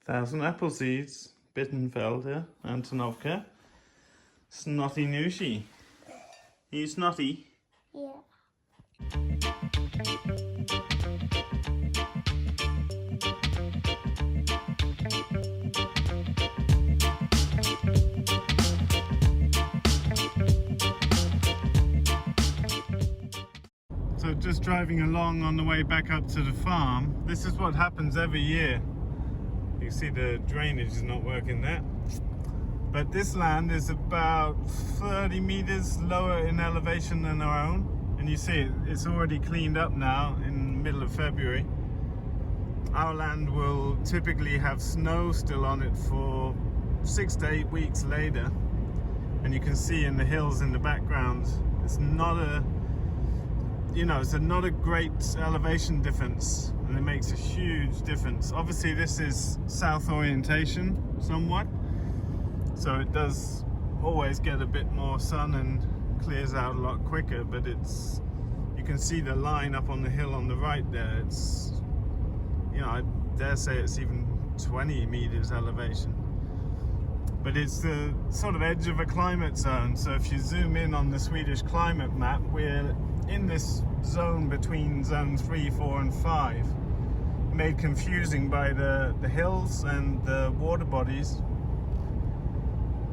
1,000 apple seeds. Bittenfelder, Antonovka. Snotty Nushi. Are you snotty? Yeah. So just driving along on the way back up to the farm, this is what happens every year. You see the drainage is not working there. But this land is about 30 meters lower in elevation than our own. And you see it's already cleaned up now in the middle of February. Our land will typically have snow still on it for 6 to 8 weeks later. And you can see in the hills in the background, it's not a, it's not a great elevation difference, and it makes a huge difference. Obviously this is south orientation somewhat, so it does always get a bit more sun and clears out a lot quicker, but you can see the line up on the hill on the right there. It's, I dare say it's even 20 meters elevation. But it's the sort of edge of a climate zone, so if you zoom in on the Swedish climate map, we're in this zone between zone 3, 4 and 5, made confusing by the hills and the water bodies.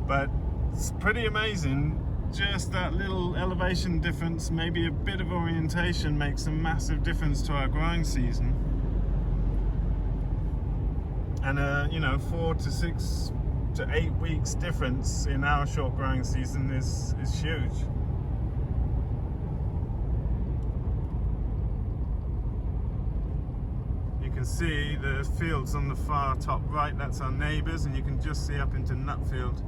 But it's pretty amazing, just that little elevation difference, maybe a bit of orientation, makes a massive difference to our growing season. And 4 to 6 to 8 weeks difference in our short growing season is huge. You can see the fields on the far top right, that's our neighbours, and you can just see up into Nutfield.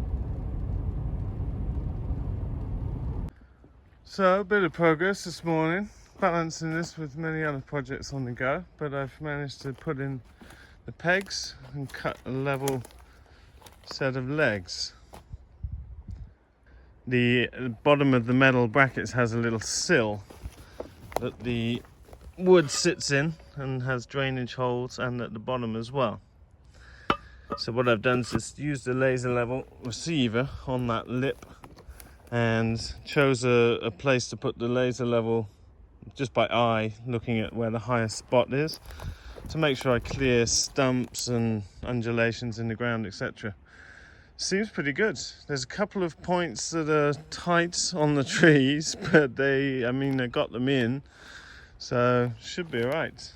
So a bit of progress this morning, balancing this with many other projects on the go, but I've managed to put in the pegs and cut a level set of legs. The bottom of the metal brackets has a little sill that the wood sits in and has drainage holes, and at the bottom as well. So what I've done is just used a laser level receiver on that lip and chose a place to put the laser level just by eye, looking at where the highest spot is, to make sure I clear stumps and undulations in the ground, etc. Seems pretty good. There's a couple of points that are tight on the trees, but I got them in, so should be all right.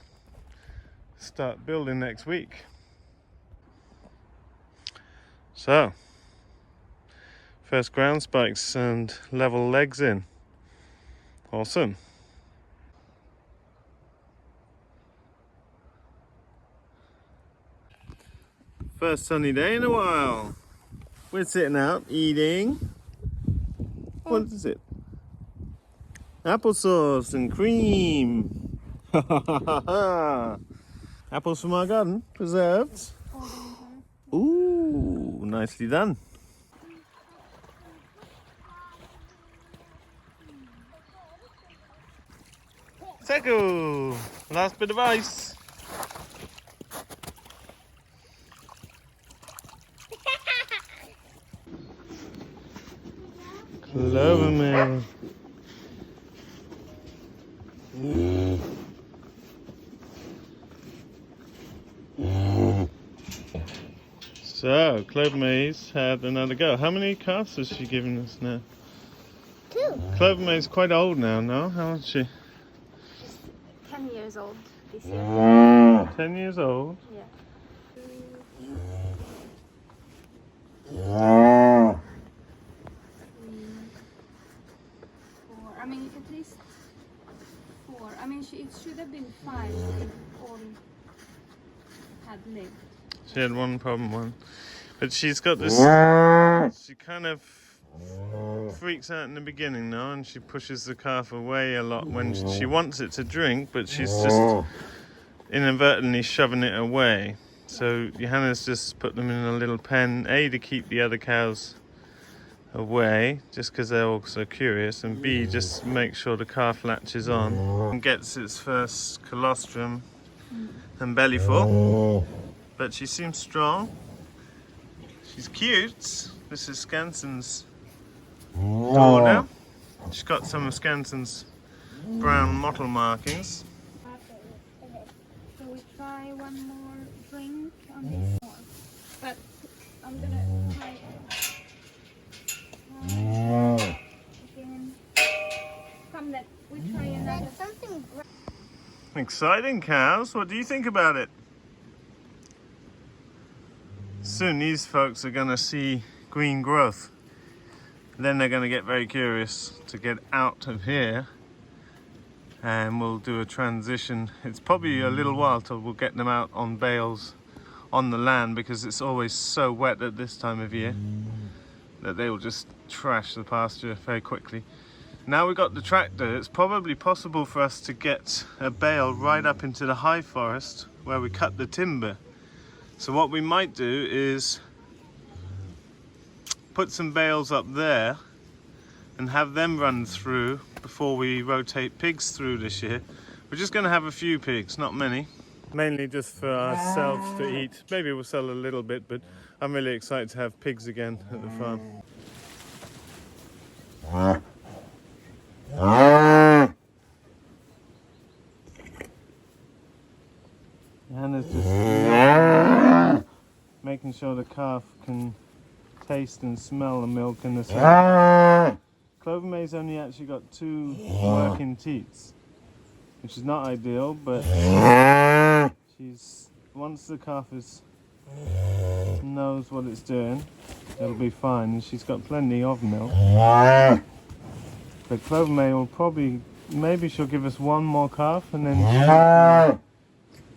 Start building next week. So, first ground spikes and level legs in. Awesome. First sunny day in a while. We're sitting out eating. What is it? Applesauce and cream. Apples from our garden, preserved. Ooh, nicely done. Secco, last bit of ice. Clover man. So, Clover May's had another go. How many calves has she given us now? 2. Clover May's quite old now, no? How old is she? 10 years old this year. 10 years old? Yeah. 4. It's at least 4. It should have been 5 if all had lived. She had one problem, but she's got this, she kind of freaks out in the beginning now, and she pushes the calf away a lot when she wants it to drink, but she's just inadvertently shoving it away. So Johanna's just put them in a little pen, A, to keep the other cows away, just because they're also curious, and B, just make sure the calf latches on and gets its first colostrum and bellyful. but she seems strong. She's cute. This is Skanson's daughter. She's got some of Skanson's brown mottle markings. So we try one more drink on this one. But I'm gonna try again. Come then, we try another. Something Exciting cows. What do you think about it? Soon these folks are going to see green growth. Then they're going to get very curious to get out of here, and we'll do a transition. It's probably a little while till we'll get them out on bales on the land, because it's always so wet at this time of year that they will just trash the pasture very quickly. Now we've got the tractor, it's probably possible for us to get a bale right up into the high forest where we cut the timber. So what we might do is put some bales up there and have them run through before we rotate pigs through this year. We're just going to have a few pigs, not many. Mainly just for ourselves to eat. Maybe we'll sell a little bit, but I'm really excited to have pigs again at the farm. Hannah's just making sure the calf can taste and smell the milk in the sun. Clover May's only actually got 2 working teats, which is not ideal, but once the calf knows what it's doing, it'll be fine, and she's got plenty of milk. But Clover May will maybe she'll give us 1 more calf, and then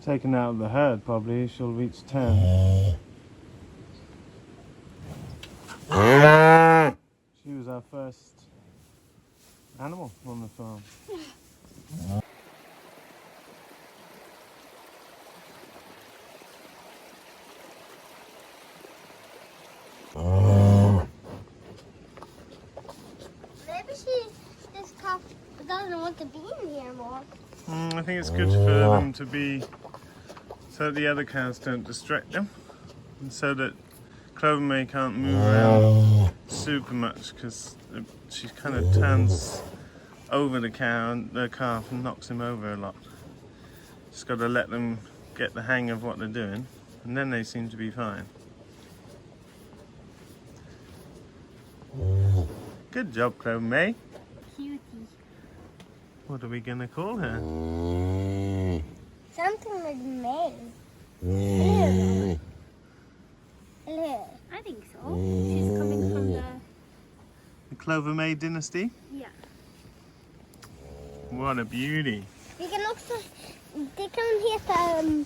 taken out of the herd, probably she'll reach 10. She was our first animal on the farm. Maybe this calf doesn't want to be in here more. I think it's good for them to be, so the other cows don't distract them, and so that Clover May can't move around super much, because she kind of turns over the calf and knocks him over a lot. Just got to let them get the hang of what they're doing, and then they seem to be fine. Good job, Clover May. Cutie. What are we going to call her? Something like May. Hello. Hello. I think so. She's coming from The Clover May dynasty? yeah. What a beauty. They can heta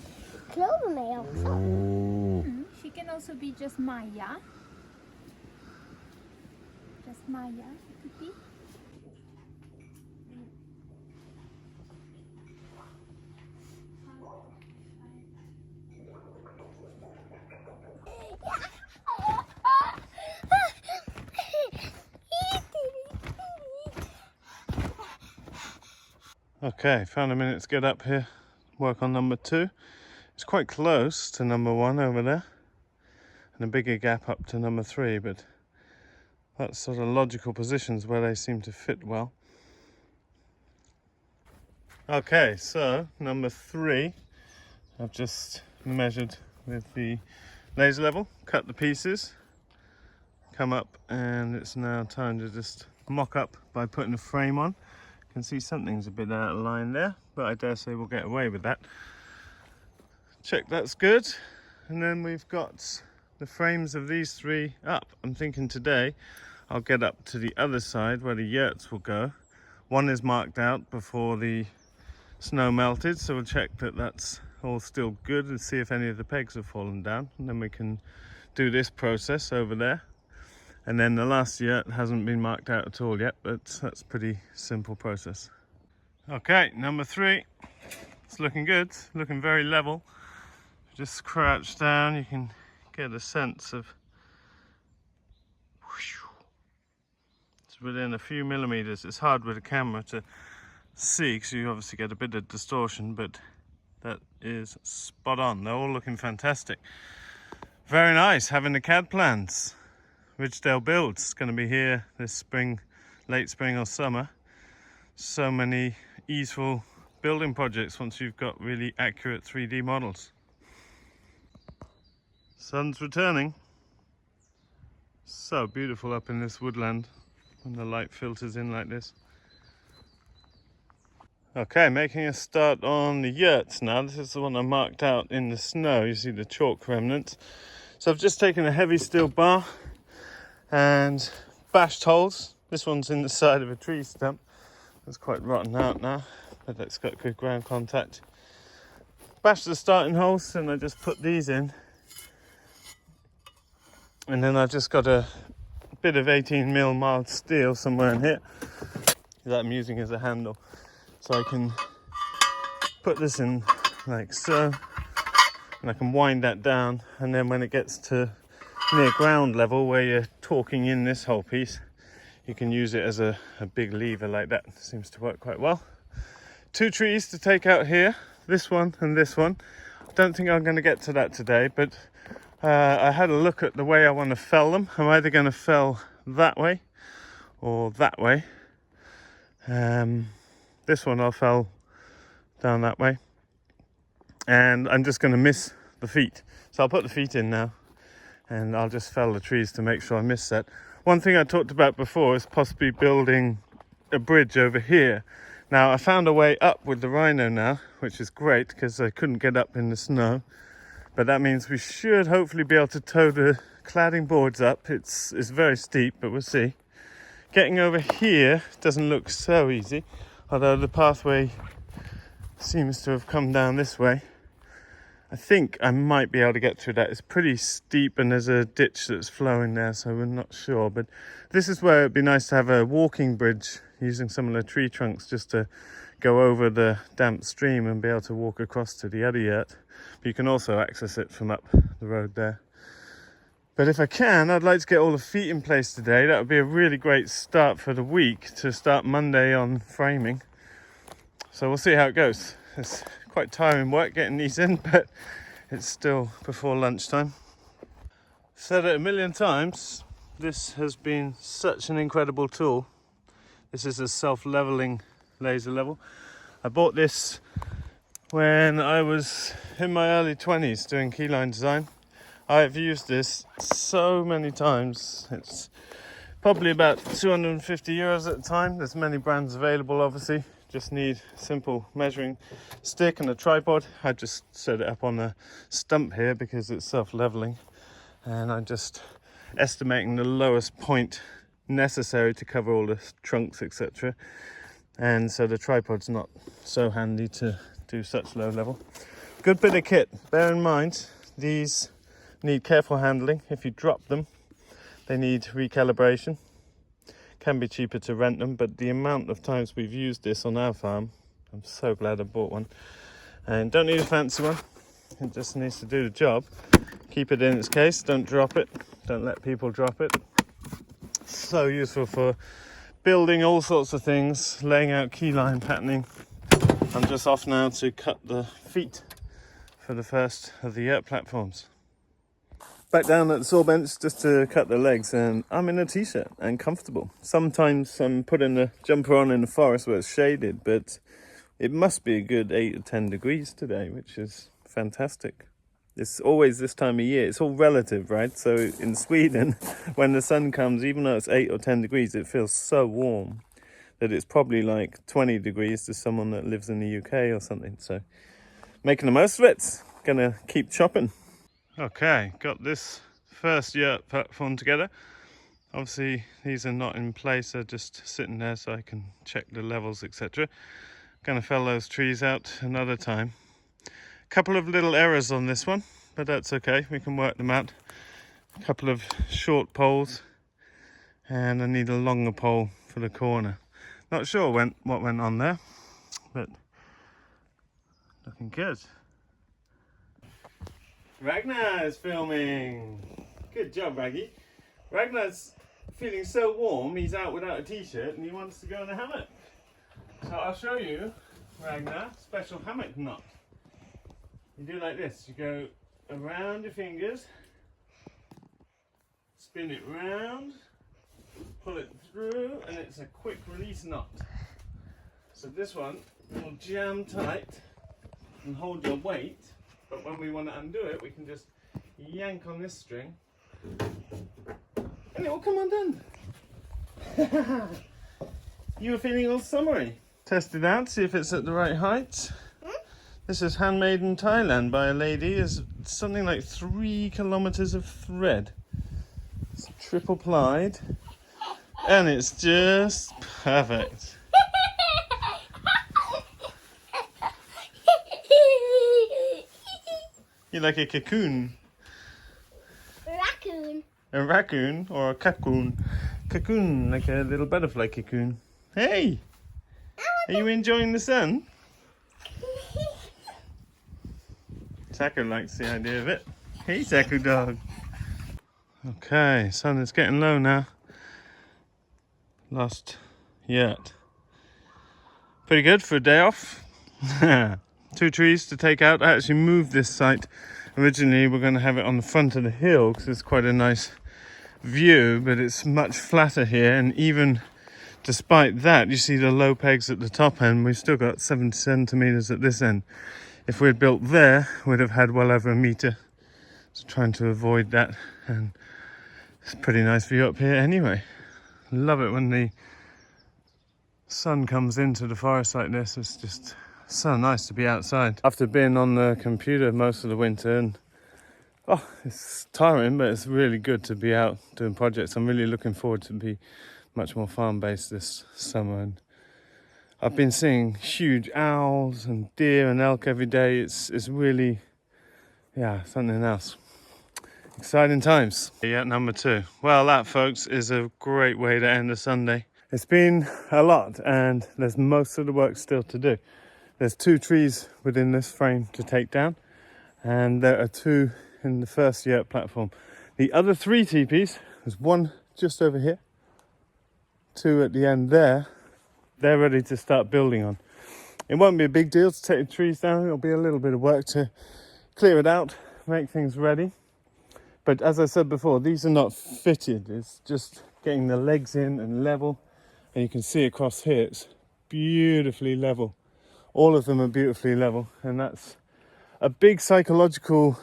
Clover May also. She can also be just Maya. Just Maya, it could be. Okay, found a minute to get up here, work on number 2. It's quite close to number 1 over there, and a bigger gap up to number 3, but that's sort of logical positions where they seem to fit well. Okay, so number 3, I've just measured with the laser level, cut the pieces, come up, and it's now time to just mock up by putting a frame on. You can see something's a bit out of line there, but I dare say we'll get away with that. Check that's good, and then we've got the frames of these 3 up. I'm thinking today I'll get up to the other side where the yurts will go. One is marked out before the snow melted, so we'll check that that's all still good and see if any of the pegs have fallen down, and then we can do this process over there. And then the last yurt hasn't been marked out at all yet, but that's a pretty simple process. Okay, number 3. It's looking good, looking very level. Just crouch down, you can get a sense of it's within a few millimeters. It's hard with a camera to see because you obviously get a bit of distortion, but that is spot on. They're all looking fantastic. Very nice having the CAD plans. Ridgedale Builds going to be here this spring, late spring or summer. So many easeful building projects once you've got really accurate 3D models. Sun's returning. So beautiful up in this woodland when the light filters in like this. Okay, making a start on the yurts now. This is the one I marked out in the snow. You see the chalk remnants. So I've just taken a heavy steel bar and bashed holes. This one's in the side of a tree stump. It's quite rotten out now, but it's got good ground contact. Bashed the starting holes and I just put these in. And then I've just got a bit of 18mm mild steel somewhere in here that I'm using as a handle. So I can put this in like so, and I can wind that down, and then when it gets to near ground level where you're torquing in this whole piece, you can use it as a big lever like that. It seems to work quite well. 2 trees to take out here, this one and this one. I don't think I'm going to get to that today, but I had a look at the way I want to fell them. I'm either going to fell that way or that way. This one I'll fell down that way, and I'm just going to miss the feet. So I'll put the feet in now, and I'll just fell the trees to make sure I miss that. One thing I talked about before is possibly building a bridge over here. Now I found a way up with the Rhino now, which is great because I couldn't get up in the snow. But that means we should hopefully be able to tow the cladding boards up. It's very steep, but we'll see. Getting over here doesn't look so easy, although the pathway seems to have come down this way. I think I might be able to get through that. It's pretty steep and there's a ditch that's flowing there, so we're not sure. But this is where it'd be nice to have a walking bridge using some of the tree trunks just to go over the damp stream and be able to walk across to the other yurt. But you can also access it from up the road there. But if I can, I'd like to get all the feet in place today. That would be a really great start for the week, to start Monday on framing. So we'll see how it goes. It's quite tiring work getting these in, but it's still before lunchtime. Said it a million times, this has been such an incredible tool. This is a self-leveling laser level. I bought this when I was in my early 20s doing Keyline design. I've used this so many times. It's probably about 250 euros at a time. There's many brands available, obviously. Just need a simple measuring stick and a tripod. I just set it up on a stump here because it's self-leveling, and I'm just estimating the lowest point necessary to cover all the trunks, etc. And so the tripod's not so handy to do such low level. Good bit of kit. Bear in mind, these need careful handling. If you drop them, they need recalibration. Can be cheaper to rent them, but the amount of times we've used this on our farm, I'm so glad I bought one. And don't need a fancy one, it just needs to do the job. Keep it in its case, don't drop it, don't let people drop it. So useful for building all sorts of things, laying out keyline patterning. I'm just off now to cut the feet for the first of the yurt platforms. Back down at the saw bench just to cut the legs, and I'm in a t-shirt and comfortable. Sometimes I'm putting the jumper on in the forest where it's shaded, but it must be a good 8 or 10 degrees today, which is fantastic. It's always this time of year. It's all relative, right? So in Sweden, when the sun comes, even though it's 8 or 10 degrees, it feels so warm that it's probably like 20 degrees to someone that lives in the UK or something. So making the most of it. Gonna keep chopping. Okay, got this first yurt platform together. Obviously these are not in place, they're just sitting there so I can check the levels, etc. Gonna fell those trees out another time. Couple of little errors on this one, but that's okay, we can work them out. A couple of short poles, and I need a longer pole for the corner. Not sure what went on there, but looking good. Ragnar is filming. Good job, Raggy. Ragnar's feeling so warm, he's out without a t-shirt and he wants to go in a hammock. So I'll show you, Ragnar, special hammock knot. You do like this. You go around your fingers, spin it round, pull it through, and it's a quick release knot. So this one will jam tight and hold your weight, but when we want to undo it, we can just yank on this string and it will come undone. You were feeling all summery. Test it out, see if it's at the right height. This is handmade in Thailand by a lady. It's something like 3 kilometers of thread. It's triple plied and it's just perfect. You're like a cocoon. Raccoon. A raccoon or a cocoon. Cocoon, like a little butterfly cocoon. Hey! Are you enjoying the sun? Taco likes the idea of it. Hey, Taco dog. Okay, sun is getting low now. Last yet. Pretty good for a day off. 2 trees to take out. I actually moved this site. Originally we're going to have it on the front of the hill because it's quite a nice view, but it's much flatter here, and even despite that, you see the low pegs at the top end. We've still got 7 centimeters at this end. If we'd built there, we'd have had well over a meter. So trying to avoid that, and it's a pretty nice view up here anyway. Love it when the sun comes into the forest like this. It's just so nice to be outside. After being on the computer most of the winter, and it's tiring, but it's really good to be out doing projects. I'm really looking forward to be much more farm-based this summer, and I've been seeing huge owls and deer and elk every day. It's really, yeah, something else. Exciting times. Yeah, number 2. Well, that, folks, is a great way to end a Sunday. It's been a lot, and there's most of the work still to do. There's 2 trees within this frame to take down, and there are 2 in the first yurt platform. The other 3 teepees, there's 1 just over here, 2 at the end there. They're ready to start building on. It won't be a big deal to take the trees down. It'll be a little bit of work to clear it out, make things ready. But as I said before, these are not fitted. It's just getting the legs in and level. And you can see across here, it's beautifully level. All of them are beautifully level. And that's a big psychological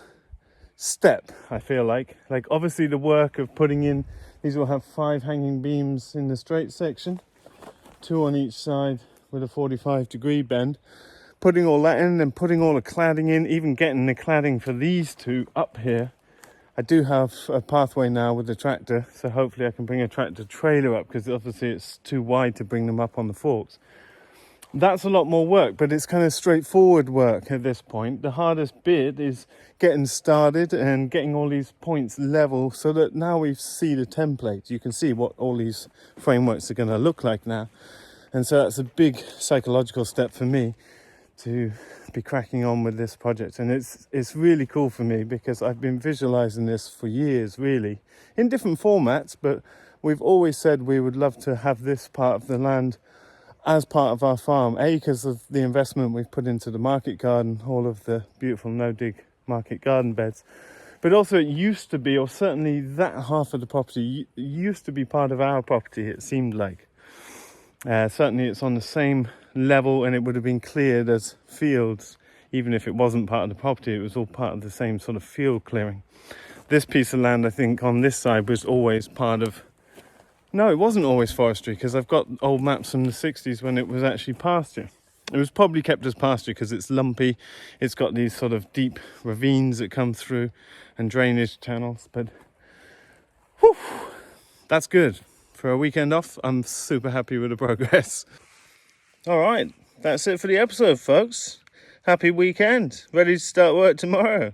step, I feel like. Like, obviously the work of putting in, these will have 5 hanging beams in the straight section, 2 on each side with a 45-degree bend. Putting all that in and putting all the cladding in, even getting the cladding for these 2 up here. I do have a pathway now with the tractor, so hopefully I can bring a tractor trailer up, because obviously it's too wide to bring them up on the forks. That's a lot more work, but it's kind of straightforward work at this point. The hardest bit is getting started and getting all these points level, so that now we see the template. You can see what all these frameworks are going to look like now. And so that's a big psychological step for me to be cracking on with this project. And it's really cool for me, because I've been visualizing this for years, really, in different formats, but we've always said we would love to have this part of the land as part of our farm, because of the investment we've put into the market garden, all of the beautiful no-dig market garden beds. But also it used to be, or certainly that half of the property used to be part of our property, it seemed like. Certainly it's on the same level, and it would have been cleared as fields. Even if it wasn't part of the property, it was all part of the same sort of field clearing. This piece of land, I think, on this side was always part of... No, it wasn't always forestry, because I've got old maps from the 60s when it was actually pasture. It was probably kept as pasture because it's lumpy. It's got these sort of deep ravines that come through and drainage channels. But whew, that's good. For a weekend off, I'm super happy with the progress. All right, that's it for the episode, folks. Happy weekend. Ready to start work tomorrow.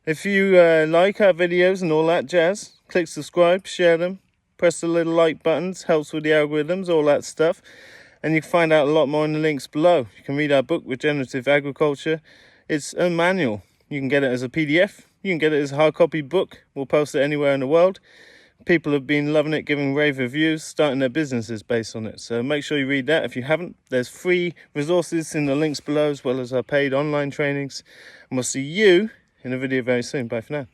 If you like our videos and all that jazz, click subscribe, share them. Press the little like buttons, helps with the algorithms, all that stuff. And you can find out a lot more in the links below. You can read our book, Regenerative Agriculture. It's a manual. You can get it as a PDF. You can get it as a hard copy book. We'll post it anywhere in the world. People have been loving it, giving rave reviews, starting their businesses based on it. So make sure you read that if you haven't. There's free resources in the links below, as well as our paid online trainings. And we'll see you in a video very soon. Bye for now.